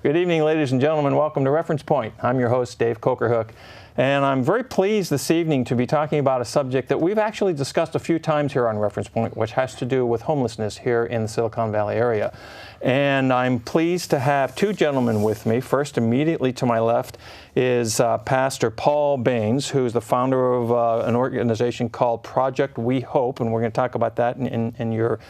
Good evening, ladies and gentlemen. Welcome to Reference Point. I'm your host, Dave Kocharhook, and I'm very pleased this evening to be talking about a subject that we've actually discussed a few times here on Reference Point, which has to do with homelessness here in the Silicon Valley area. And I'm pleased to have two gentlemen with me. First, immediately to my left, is Pastor Paul Baines, who's the founder of an organization called Project WeHOPE, and we're going to talk about that in your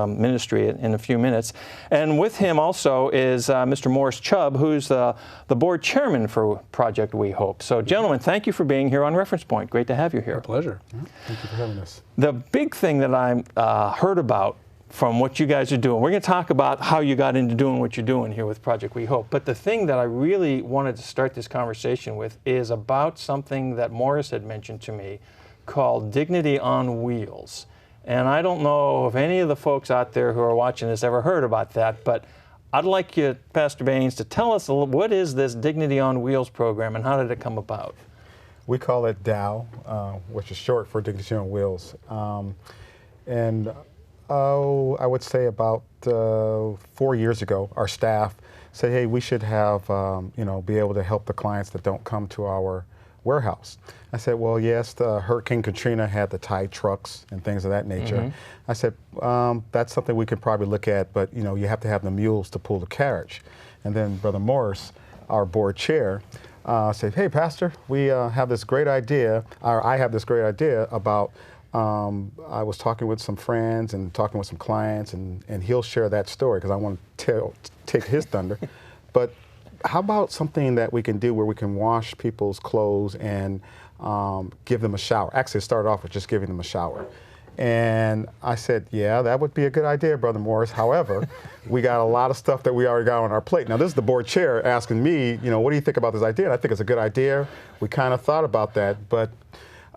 ministry in a few minutes. And with him also is Mr. Morris Chubb, who's the board chairman for Project WeHOPE. So, gentlemen, thank you for being here on Reference Point. Great to have you here. Our pleasure. Thank you for having us. The big thing that I heard about from what you guys are doing. We're going to talk about how you got into doing what you're doing here with Project WeHOPE. But the thing that I really wanted to start this conversation with is about something that Morris had mentioned to me called Dignity on Wheels. And I don't know if any of the folks out there who are watching this ever heard about that, but I'd like you, Pastor Baines, to tell us a little, what is this Dignity on Wheels program and how did it come about? We call it DOW, which is short for Dignity on Wheels. I would say about 4 years ago, our staff said, hey, we should have, be able to help the clients that don't come to our warehouse. I said, well, yes, Hurricane Katrina had the tide trucks and things of that nature. Mm-hmm. I said, that's something we could probably look at, but you have to have the mules to pull the carriage. And then Brother Morris, our board chair, said, hey, Pastor, we have this great idea, or I have this great idea about I was talking with some friends and talking with some clients, and he'll share that story because I want to take his thunder. But how about something that we can do where we can wash people's clothes and give them a shower? Actually, it started off with just giving them a shower. And I said, yeah, that would be a good idea, Brother Morris. However, we got a lot of stuff that we already got on our plate. Now, this is the board chair asking me, what do you think about this idea? And I think it's a good idea. We kind of thought about that, but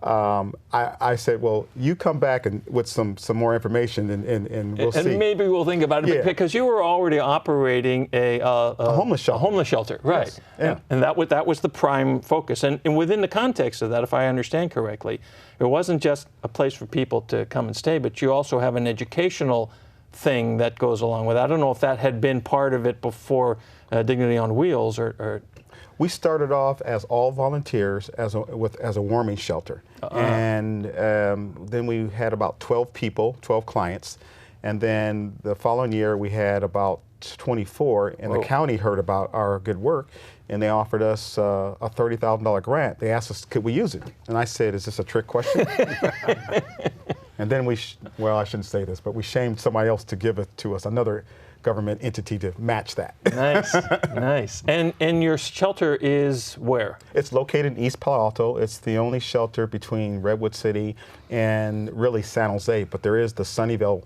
I said, well, you come back with some more information and we'll see. And maybe we'll think about it, yeah. Because you were already operating a homeless shelter. A homeless shelter, right. Yes. Yeah. And that was the prime focus. And within the context of that, if I understand correctly, it wasn't just a place for people to come and stay, but you also have an educational thing that goes along with it. I don't know if that had been part of it before Dignity on Wheels or We started off as all volunteers as a warming shelter. And then we had about 12 clients. And then the following year we had about 24, and Whoa. The county heard about our good work, and they offered us a $30,000 grant. They asked us, could we use it? And I said, is this a trick question? And then I shouldn't say this, but we shamed somebody else to give it to us, another government entity to match that. Nice, nice. And your shelter is where? It's located in East Palo Alto. It's the only shelter between Redwood City and really San Jose, but there is the Sunnyvale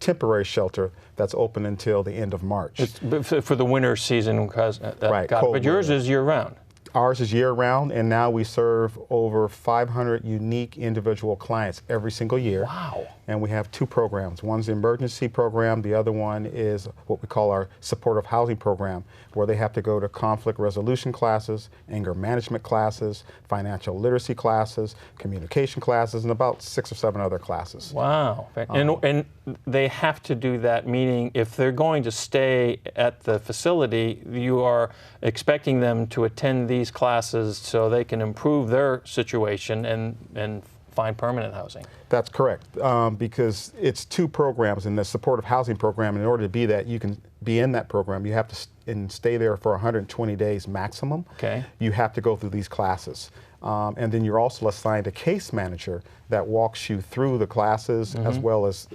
temporary shelter that's open until the end of March. It's for the winter season, because right, but yours is year-round. Ours is year-round, and now we serve over 500 unique individual clients every single year. Wow. And we have two programs. One's the emergency program. The other one is what we call our supportive housing program, where they have to go to conflict resolution classes, anger management classes, financial literacy classes, communication classes, and about 6 or 7 other classes. Wow. And they have to do that, meaning if they're going to stay at the facility, you are expecting them to attend these classes so they can improve their situation and find permanent housing. That's correct, because it's 2 programs in the supportive housing program. In order to be that, you can be in that program, you have to stay there for 120 days maximum. Okay. You have to go through these classes. And then you're also assigned a case manager that walks you through the classes, as well as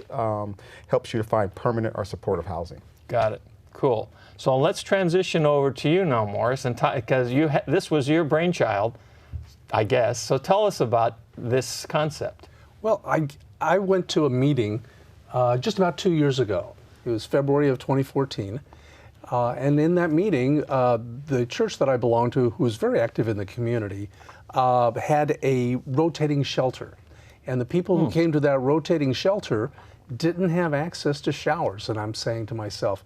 helps you to find permanent or supportive housing. Got it. Cool. So let's transition over to you now, Morris, and because this was your brainchild, I guess. So tell us about this concept. Well, I went to a meeting just about 2 years ago. It was February of 2014. And in that meeting, the church that I belong to, who is very active in the community, had a rotating shelter. And the people who came to that rotating shelter didn't have access to showers. And I'm saying to myself,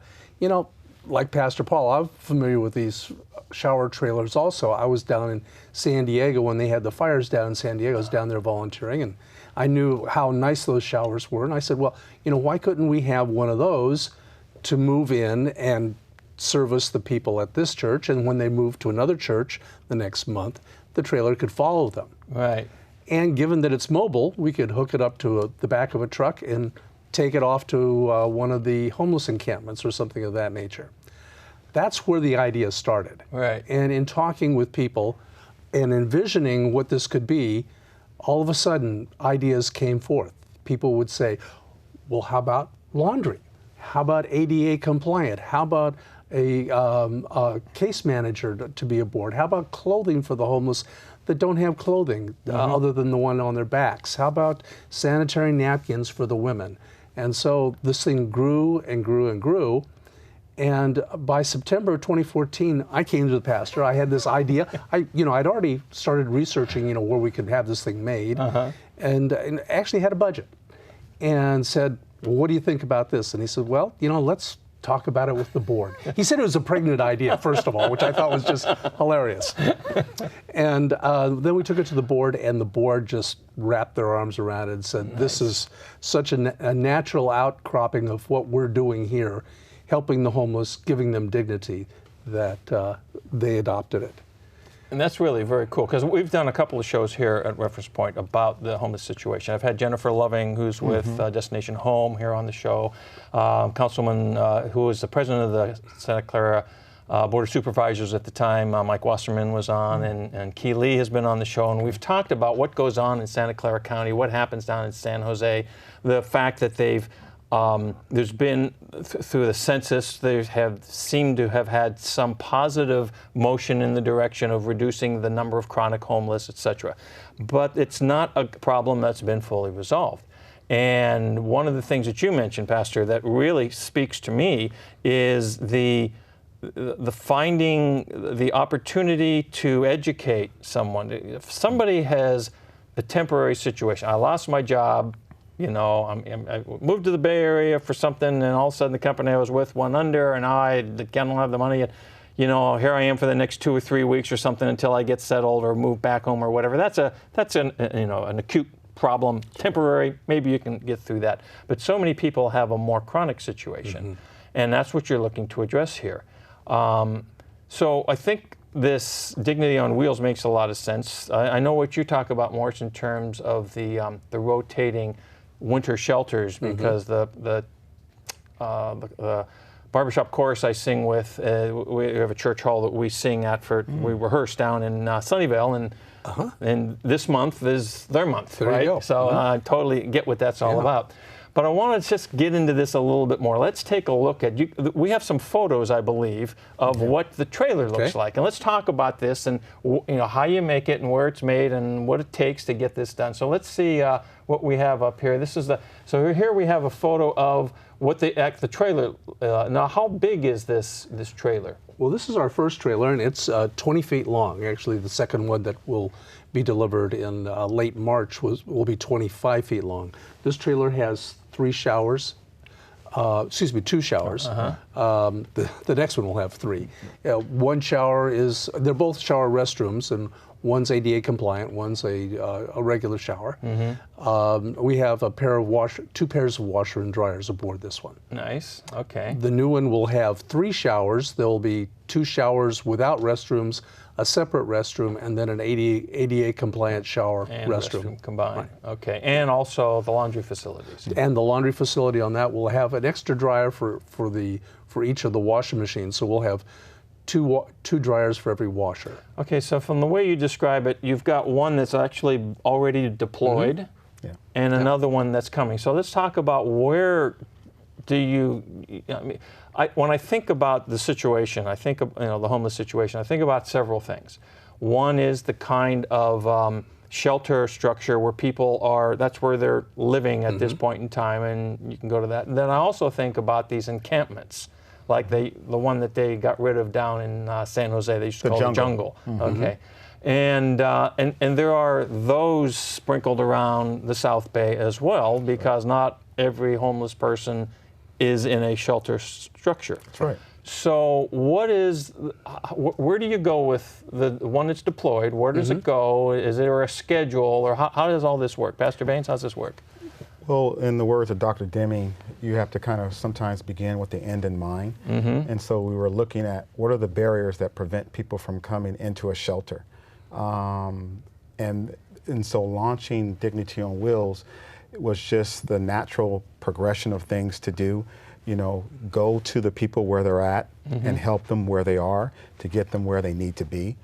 like Pastor Paul, I'm familiar with these shower trailers also. I was down in San Diego when they had the fires down in San Diego. I was down there volunteering, and I knew how nice those showers were. And I said, well, why couldn't we have one of those to move in and service the people at this church, and when they moved to another church the next month, the trailer could follow them. Right. And given that it's mobile, we could hook it up to the back of a truck and take it off to one of the homeless encampments or something of that nature. That's where the idea started. Right. And in talking with people and envisioning what this could be, all of a sudden ideas came forth. People would say, well, how about laundry? How about ADA compliant? How about a case manager to be aboard? How about clothing for the homeless that don't have clothing other than the one on their backs? How about sanitary napkins for the women? And so this thing grew and grew and grew. And by September 2014, I came to the pastor. I had this idea. I'd already started researching, where we could have this thing made, and actually had a budget, and said, well, what do you think about this? And he said, well, let's talk about it with the board. He said it was a pregnant idea, first of all, which I thought was just hilarious. And then we took it to the board, and the board just wrapped their arms around it and said, nice. This is such a natural outcropping of what we're doing here, helping the homeless, giving them dignity, that they adopted it. And that's really very cool, because we've done a couple of shows here at Reference Point about the homeless situation. I've had Jennifer Loving, who's with Destination Home, here on the show. Councilman, who was the president of the Santa Clara Board of Supervisors at the time, Mike Wasserman was on, and Key Lee has been on the show. And we've talked about what goes on in Santa Clara County, what happens down in San Jose, the fact that they've there's been, through the census, they have seemed to have had some positive motion in the direction of reducing the number of chronic homeless, etc. But it's not a problem that's been fully resolved. And one of the things that you mentioned, Pastor, that really speaks to me is the finding the opportunity to educate someone. If somebody has a temporary situation, I lost my job, I moved to the Bay Area for something, and all of a sudden the company I was with went under, and I don't have the money. And, here I am for the next 2 or 3 weeks or something until I get settled or move back home or whatever. That's an acute problem, temporary. Maybe you can get through that. But so many people have a more chronic situation, and that's what you're looking to address here. So I think this Dignity on Wheels makes a lot of sense. I know what you talk about more in terms of the rotating winter shelters, because the barbershop chorus I sing with, we have a church hall that we sing at we rehearse down in Sunnyvale, and this month is their month, there right? You go. So I totally get what that's all about. But I want to just get into this a little bit more. Let's take a look at, we have some photos, I believe, of what the trailer looks like. And let's talk about this and how you make it and where it's made and what it takes to get this done. So let's see what we have up here. So here we have a photo of what the trailer, now how big is this trailer? Well, this is our first trailer, and it's 20 feet long. Actually, the second one that will be delivered in late March will be 25 feet long. This trailer has 2 showers. The next one will have 3. One shower they're both shower restrooms, and one's ADA compliant, one's a regular shower. We have 2 pairs of washer and dryers aboard this one. Nice, okay. The new one will have 3 showers. There will be 2 showers without restrooms, a separate restroom, and then an ADA compliant shower and restroom combined. Right. Okay, and also the laundry facilities. And the laundry facility on that will have an extra dryer for each of the washing machines. So we'll have two dryers for every washer. Okay, so from the way you describe it, you've got one that's actually already deployed, and another one that's coming. So let's talk about where do you? When I think about the situation, I think of the homeless situation. I think about several things. One is the kind of shelter structure where people are. That's where they're living at this point in time, and you can go to that. And then I also think about these encampments, like the one that they got rid of down in San Jose. They used to call it Jungle. Okay, and there are those sprinkled around the South Bay as well, because not every homeless person is in a shelter structure. That's right. So where do you go with the one that's deployed? Where does it go? Is there a schedule, or how does all this work? Pastor Baines, how's this work? Well, in the words of Dr. Deming, you have to kind of sometimes begin with the end in mind. And so we were looking at what are the barriers that prevent people from coming into a shelter. And so launching Dignity on Wheels was just the natural progression of things to do. You know, go to the people where they're at and help them where they are to get them where they need to be.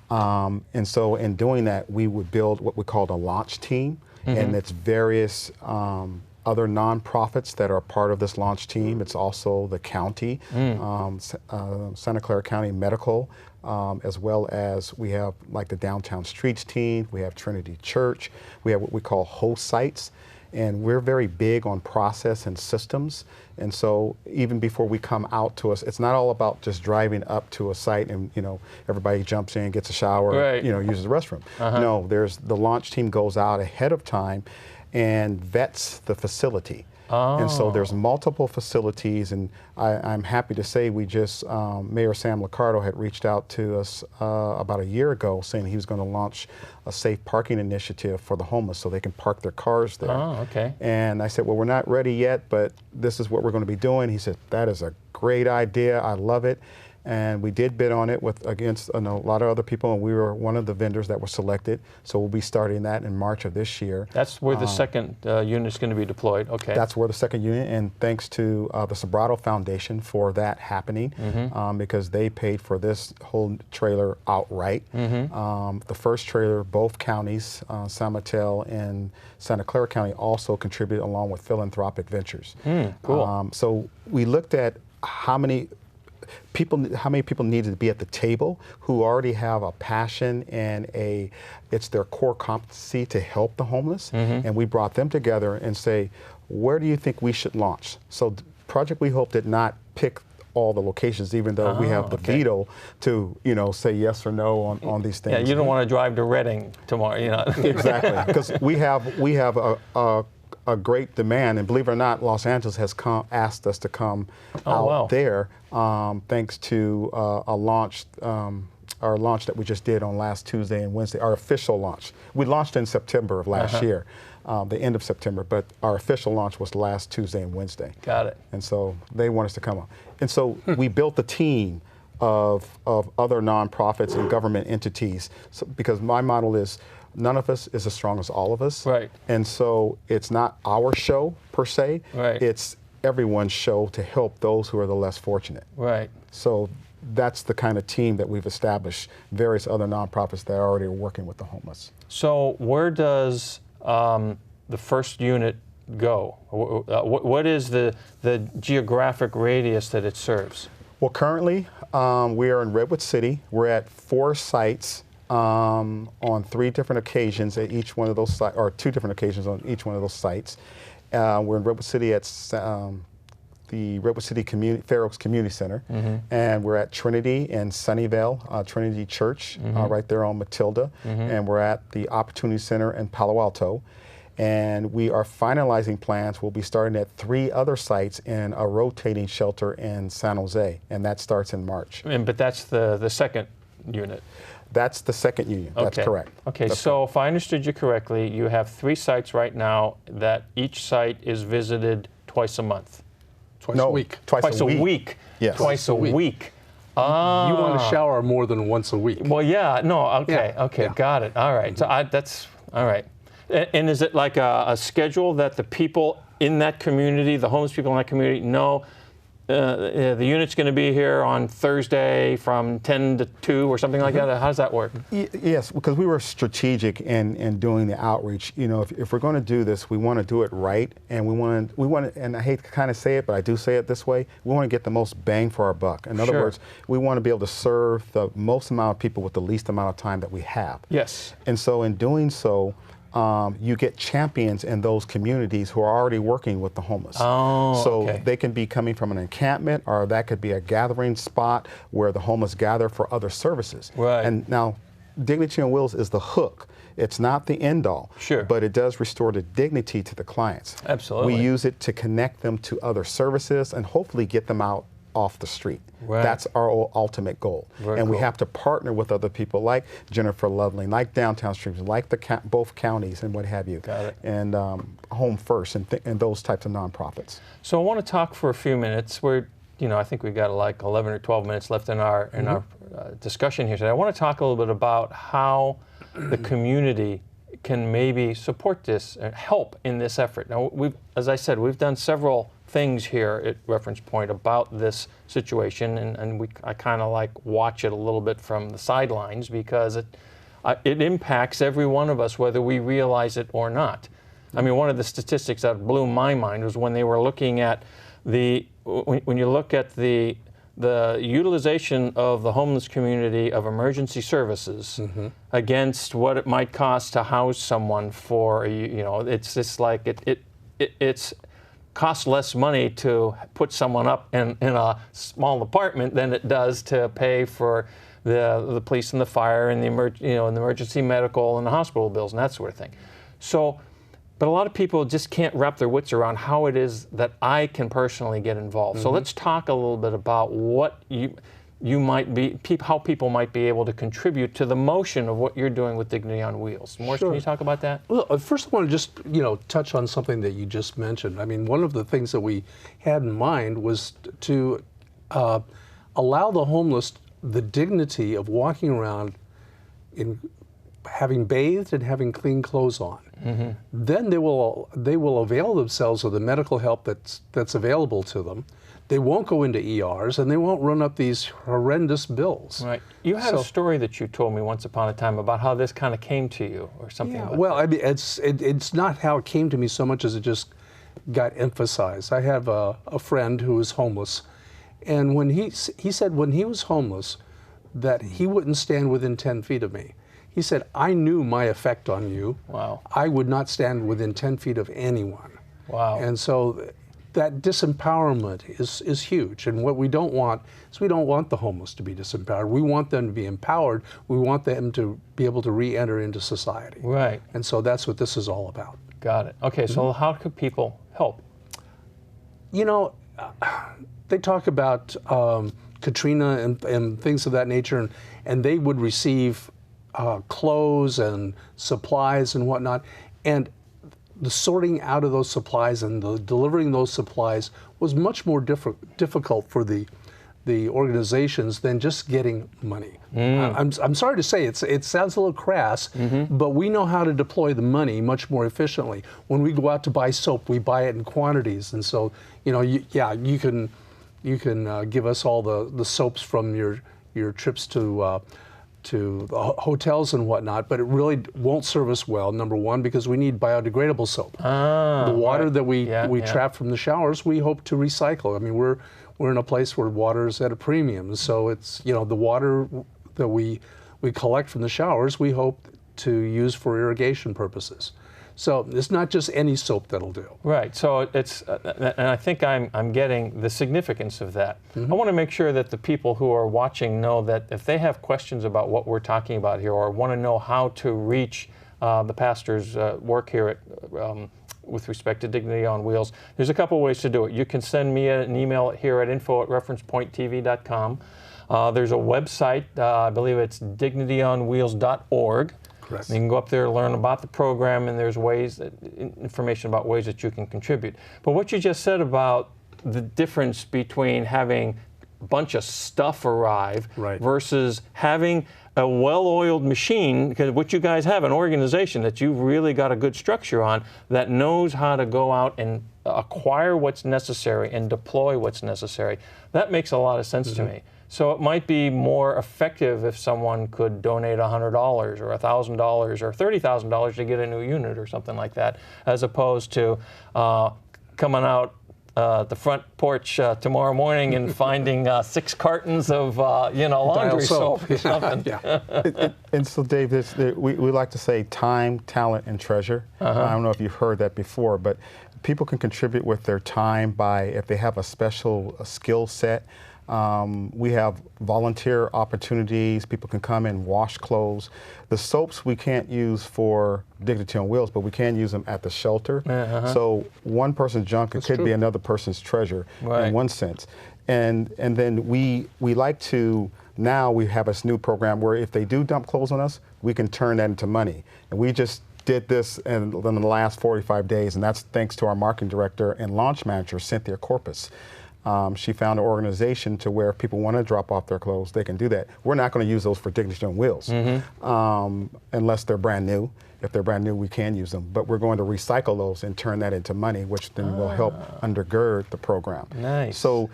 And so in doing that, we would build what we called a launch team. And it's various other nonprofits that are part of this launch team. It's also the county, Santa Clara County Medical, as well as we have like the Downtown Streets team, we have Trinity Church, we have what we call host sites. And we're very big on process and systems. And so even before we come out to us, it's not all about just driving up to a site and, you know, everybody jumps in, gets a shower, you know, uses the restroom. No, the launch team goes out ahead of time and vets the facility. And so there's multiple facilities, and I'm happy to say we just, Mayor Sam Liccardo had reached out to us about a year ago saying he was going to launch a safe parking initiative for the homeless so they can park their cars there. And I said, well, we're not ready yet, but this is what we're going to be doing. He said, that is a great idea. I love it. And we did bid on it against a lot of other people, and we were one of the vendors that were selected. So we'll be starting that in March of this year. That's where the second unit is going to be deployed. Okay. That's where the second unit, and thanks to the Sobrato Foundation for that happening, because they paid for this whole trailer outright. The first trailer, both counties, San Mateo and Santa Clara County, also contributed along with Philanthropic Ventures. Cool. So we looked at how many people needed to be at the table who already have a passion and it's their core competency to help the homeless. And we brought them together and say, where do you think we should launch? So Project WeHOPE did not pick all the locations, even though we have the veto to, you know, say yes or no on these things. Yeah, you don't want to drive to Reading tomorrow, you know. Exactly, because we have a great demand, and believe it or not, Los Angeles has asked us to come out there, thanks to our launch that we just did on last Tuesday and Wednesday, our official launch. We launched in September of last year, the end of September, but our official launch was last Tuesday and Wednesday. Got it. And so they want us to come out. And so we built a team of other nonprofits and government entities, because my model is, none of us is as strong as all of us. Right. And so it's not our show per se. Right. It's everyone's show to help those who are the less fortunate. Right. So that's the kind of team that we've established, various other nonprofits that are already working with the homeless. So where does the first unit go? What is the geographic radius that it serves? Well, currently we are in Redwood City. We're at 4 sites. On 3 different occasions at each one of those sites, or 2 different occasions on each one of those sites. We're in Redwood City at the Redwood City Fair Oaks Community Center, and we're at Trinity and Sunnyvale, Trinity Church, right there on Matilda, and we're at the Opportunity Center in Palo Alto. And we are finalizing plans. We'll be starting at 3 other sites in a rotating shelter in San Jose, and that starts in March. But that's the second unit. That's the second unit. That's correct. Okay, That's so correct. if I understood you correctly, you have 3 sites right now that each site is visited twice a month. Twice a week. Twice a week. Yes. Twice a week. You want to shower more than once a week. Well, yeah, no, okay, got it. All right, so that's, all right. And is it like a schedule that the people in that community, the homeless people in that community know, the unit's going to be here on Thursday from 10 to 2 or something like that? How does that work? Yes, because we were strategic in doing the outreach. You know, if we're going to do this, we want to do it right, and we want to, and I hate to kind of say it, but I do say it this way, we want to get the most bang for our buck. In other words, we want to be able to serve the most amount of people with the least amount of time that we have. Yes. And so in doing so, you get champions in those communities who are already working with the homeless. So they can be coming from an encampment, or that could be a gathering spot where the homeless gather for other services. Right. And now, Dignity on Wheels is the hook. It's not the end all, but it does restore the dignity to the clients. Absolutely. We use it to connect them to other services and hopefully get them out off the street. Right. That's our ultimate goal. Very and we cool. have to partner with other people like Jennifer Loveling, like Downtown Streams, like both counties and what have you. Got it. And Home First and those types of nonprofits. So I want to talk for a few minutes. I think we've got like 11 or 12 minutes left in our discussion here today. I want to talk a little bit about how the community can maybe support this, help in this effort. Now, as I said, we've done several things here at Reference Point about this situation, and I kind of like watch it a little bit from the sidelines because it impacts every one of us, whether we realize it or not. I mean, one of the statistics that blew my mind was when they were looking at when you look at the utilization of the homeless community of emergency services against what it might cost to house someone for, it's just like it's costs less money to put someone up in a small apartment than it does to pay for the police and the fire and the emergency medical and the hospital bills and that sort of thing. So, but a lot of people just can't wrap their wits around how it is that I can personally get involved. So let's talk a little bit about what how people might be able to contribute to the motion of what you're doing with Dignity on Wheels. Morris, Sure. can you talk about that? Well, first I want to just touch on something that you just mentioned. I mean, one of the things that we had in mind was to allow the homeless the dignity of walking around in having bathed and having clean clothes on. Then they will avail themselves of the medical help that's available to them. They won't go into ERs and they won't run up these horrendous bills. Right. You had a story that you told me once upon a time about how this kind of came to you or something. Yeah, like well, that. I mean, it's not how it came to me so much as it just got emphasized. I have a friend who is homeless, and when he said when he was homeless that he wouldn't stand within 10 feet of me. He said, I knew my effect on you. Wow. I would not stand within 10 feet of anyone. Wow. And so that disempowerment is huge. And what we don't want is we don't want the homeless to be disempowered. We want them to be empowered. We want them to be able to re-enter into society. Right. And so that's what this is all about. Got it. Okay, so how could people help? They talk about Katrina and things of that nature, and they would receive clothes and supplies and whatnot, and the sorting out of those supplies and the delivering those supplies was much more difficult for the organizations than just getting money. I'm sorry to say it sounds a little crass, but we know how to deploy the money much more efficiently. When we go out to buy soap, we buy it in quantities, and so you can give us all the soaps from your trips to the hotels and whatnot, but it really won't serve us well, number one, because we need biodegradable soap. The water that we trap from the showers, we hope to recycle. I mean, we're in a place where water is at a premium, so it's, the water that we collect from the showers, we hope to use for irrigation purposes. So it's not just any soap that'll do. Right. So it's, and I think I'm getting the significance of that. I want to make sure that the people who are watching know that if they have questions about what we're talking about here, or want to know how to reach the pastor's work here at, with respect to Dignity on Wheels, there's a couple ways to do it. You can send me an email here at info@referencepointtv.com. There's a website, I believe it's dignityonwheels.org. Correct. You can go up there and learn about the program, and there's information about ways that you can contribute. But what you just said about the difference between having a bunch of stuff arrive versus having a well-oiled machine, because what you guys have, an organization that you've really got a good structure on that knows how to go out and acquire what's necessary and deploy what's necessary. That makes a lot of sense to me. So it might be more effective if someone could donate $100 or $1,000 or $30,000 to get a new unit or something like that, as opposed to coming out the front porch tomorrow morning and finding 6 cartons of laundry soap or something. And so, Dave, we like to say time, talent, and treasure. I don't know if you've heard that before, but people can contribute with their time by, if they have a special skill set. We have volunteer opportunities. People can come and wash clothes. The soaps we can't use for Dignity on Wheels, but we can use them at the shelter. So one person's junk could be another person's treasure in one sense. And then we like to, now we have this new program where if they do dump clothes on us, we can turn that into money. And we just did this in the last 45 days, and that's thanks to our marketing director and launch manager, Cynthia Corpus. She found an organization to where if people want to drop off their clothes, they can do that. We're not going to use those for Dignity on Wheels unless they're brand new. If they're brand new, we can use them, but we're going to recycle those and turn that into money, which then will help undergird the program. Nice. So,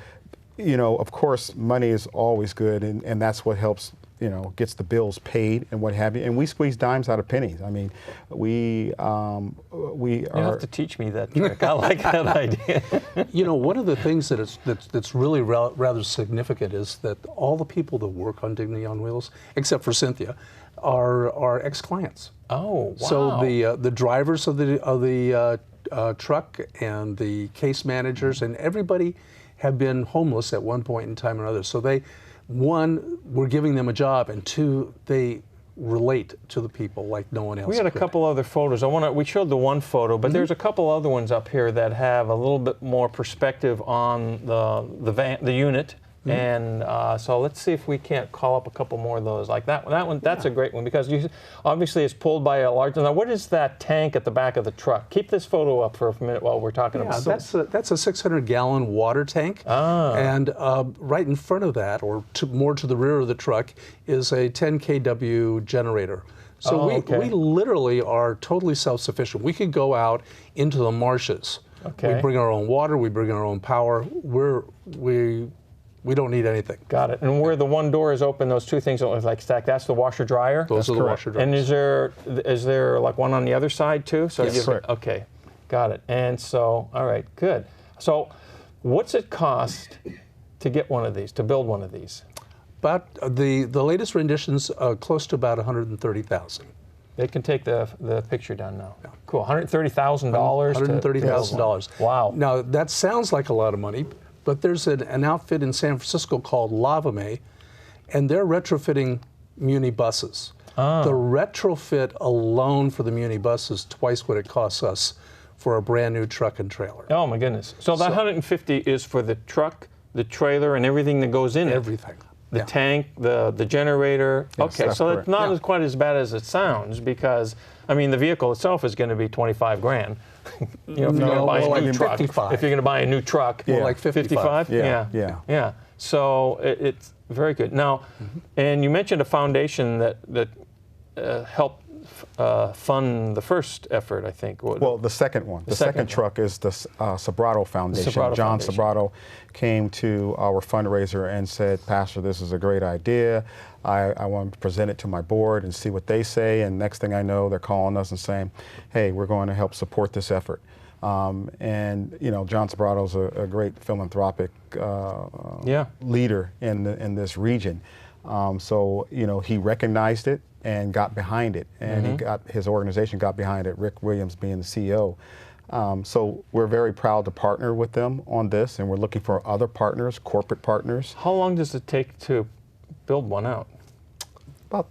you know, of course, money is always good, and that's what helps, you know, gets the bills paid and what have you. And we squeeze dimes out of pennies. I mean, we are. You have to teach me that trick. I like that idea. You know, one of the things that's really rather significant is that all the people that work on Dignity on Wheels, except for Cynthia, are ex-clients. Oh, wow. So the drivers of the truck and the case managers and everybody have been homeless at one point in time or another. So they, one, we're giving them a job, and two, they relate to the people like no one else. We had a couple other photos. We showed the one photo, but there's a couple other ones up here that have a little bit more perspective on the unit. And so let's see if we can't call up a couple more of those. Like that one, that's a great one because obviously it's pulled by a large. Now, what is that tank at the back of the truck? Keep this photo up for a minute while we're talking about it. That's a 600-gallon water tank. And right in front of that, or more to the rear of the truck, is a 10 kW generator. So we literally are totally self-sufficient. We could go out into the marshes. We bring our own water. We bring our own power. We don't need anything. Got it. And where the one door is open, those two things don't like stack. That's the washer dryer. Those are the washer dryers. And is there like one on the other side too? So yes. Okay, got it. And so, all right, good. So, what's it cost to get one of these, to build one of these? But the latest renditions close to about $130,000. They can take the picture down now. Yeah. Cool. $130,000. $130,000. Wow. Now that sounds like a lot of money. But there's an outfit in San Francisco called Lavame, and they're retrofitting Muni buses. The retrofit alone for the Muni bus is twice what it costs us for a brand new truck and trailer. Oh my goodness. So that 150 is for the truck, the trailer, and everything that goes in it. Everything. The tank, the generator. Yes, okay, so it's not quite as bad as it sounds because, I mean, the vehicle itself is going to be 25 grand. You know, if you're going to buy a new truck. 55. If you're going to buy a new truck. More like 55. Yeah. So it's very good. Now, and you mentioned a foundation that helped fund the first effort, I think. Well, the second one. The second truck is the Sobrato Foundation. John Sobrato came to our fundraiser and said, Pastor, this is a great idea. I want to present it to my board and see what they say. And next thing I know, they're calling us and saying, hey, we're going to help support this effort. And, you know, John Sobrato's a great philanthropic leader in this region. So, you know, he recognized it and got behind it, and his organization got behind it, Rick Williams being the CEO. So we're very proud to partner with them on this, and we're looking for other partners, corporate partners. How long does it take to build one out? About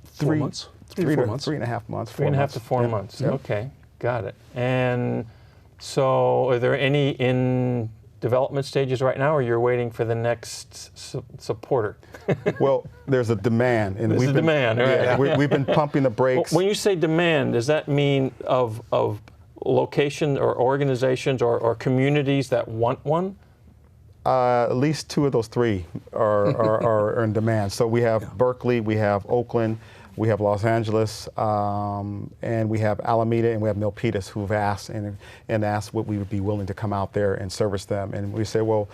3 months. 3 to 4 months. 3.5 months. 3.5 to 4 months. Yep. Okay, got it. And so are there any in development stages right now, or you're waiting for the next supporter? Well, there's a demand, and we've been pumping the brakes. When you say demand, does that mean of location or organizations or communities that want one? At least 2 of those 3 are in demand. So we have Berkeley, we have Oakland, we have Los Angeles, and we have Alameda, and we have Milpitas who've asked and asked what we would be willing to come out there and service them. And we say, well,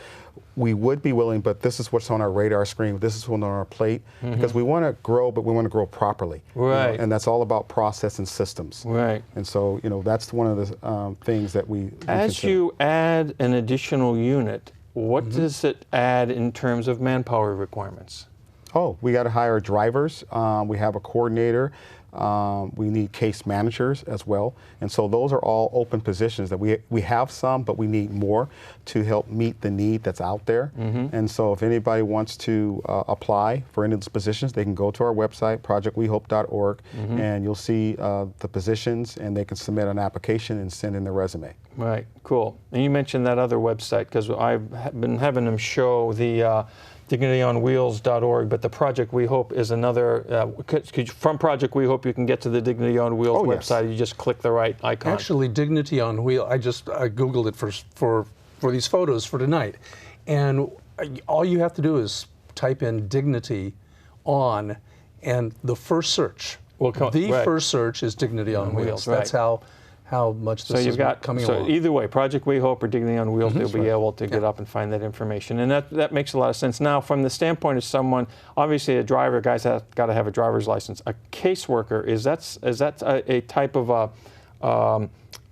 we would be willing, but this is what's on our radar screen. This is what's on our plate, because we want to grow, but we want to grow properly. Right. You know, and that's all about process and systems. Right. And so, you know, that's one of the things that we As consider. you add an additional unit, what does it add in terms of manpower requirements? Oh, we got to hire drivers. We have a coordinator. We need case managers as well. And so those are all open positions that we have some, but we need more to help meet the need that's out there. And so if anybody wants to apply for any of those positions, they can go to our website, projectwehope.org, and you'll see the positions, and they can submit an application and send in their resume. Right, cool. And you mentioned that other website, because I've been having them show the DignityOnWheels.org, but the Project WeHOPE is another, from Project WeHOPE you can get to the Dignity on Wheels website. Yes. You just click the right icon. Actually, Dignity on Wheels, I Googled it for these photos for tonight. And all you have to do is type in Dignity on, and the first search, first search is Dignity on Wheels. That's how much this is coming along. So either way, Project WeHOPE or Dignity on Wheels, they'll be able to get up and find that information. And that makes a lot of sense. Now, from the standpoint of someone, obviously a driver, guys have got to have a driver's license. A caseworker, is that a type of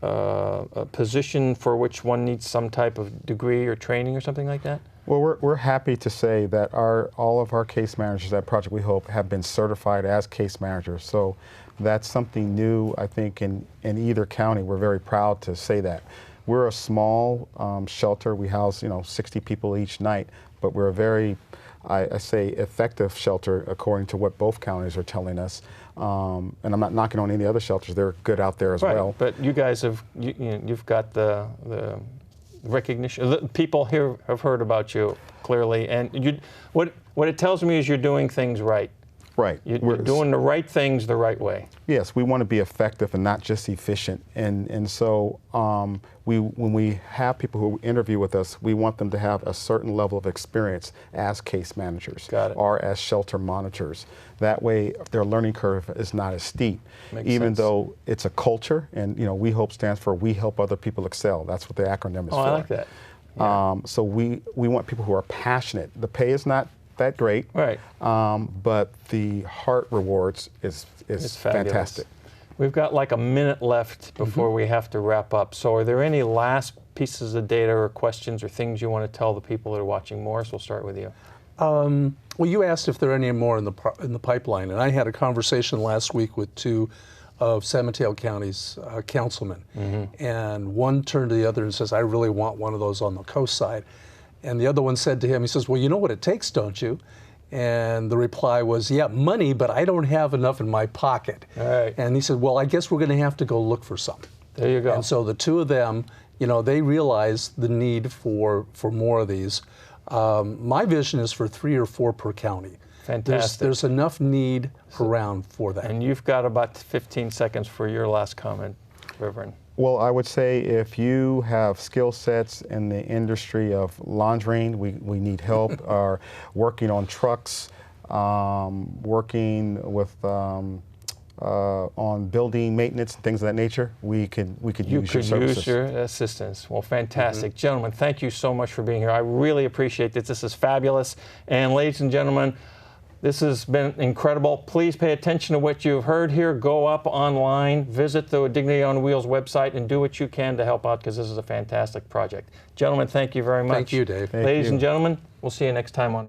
a position for which one needs some type of degree or training or something like that? Well, we're happy to say that all of our case managers at Project WeHOPE have been certified as case managers. So that's something new, I think, in either county. We're very proud to say that. We're a small shelter. We house 60 people each night, but we're a very, I say, effective shelter according to what both counties are telling us. And I'm not knocking on any other shelters. They're good out there as well. But you guys have, you've got the recognition. People here have heard about you clearly, and what it tells me is you're doing things right. Right. You're doing the right things the right way. Yes, we want to be effective and not just efficient. And so when we have people who interview with us, we want them to have a certain level of experience as case managers or as shelter monitors. That way their learning curve is not as steep. Even though it's a culture, and WeHOPE stands for We Help Other People Excel. That's what the acronym is for. I like that. Yeah. So we want people who are passionate. The pay is not that great, right? But the heart rewards is fantastic. We've got like a minute left before we have to wrap up. So are there any last pieces of data or questions or things you want to tell the people that are watching more? So we'll start with you. Well, you asked if there are any more in the pipeline, and I had a conversation last week with two of San Mateo County's councilmen, and one turned to the other and says, "I really want one of those on the coast side." And the other one said to him, he says, "Well, you know what it takes, don't you?" And the reply was, "Yeah, money, but I don't have enough in my pocket." Right. And he said, "Well, I guess we're going to have to go look for some." There you go. And so the two of them, they realize the need for more of these. My vision is for 3 or 4 per county. Fantastic. There's enough need around for that. And you've got about 15 seconds for your last comment, Reverend. Well, I would say if you have skill sets in the industry of laundering, we need help, or working on trucks, working with on building maintenance and things of that nature, we could use your services. You could use your assistance. Well, fantastic. Gentlemen, thank you so much for being here. I really appreciate this. This is fabulous. And ladies and gentlemen, this has been incredible. Please pay attention to what you've heard here. Go up online, visit the Dignity on Wheels website, and do what you can to help out, because this is a fantastic project. Gentlemen, thank you very much. Thank you, Dave. Ladies and gentlemen, we'll see you next time on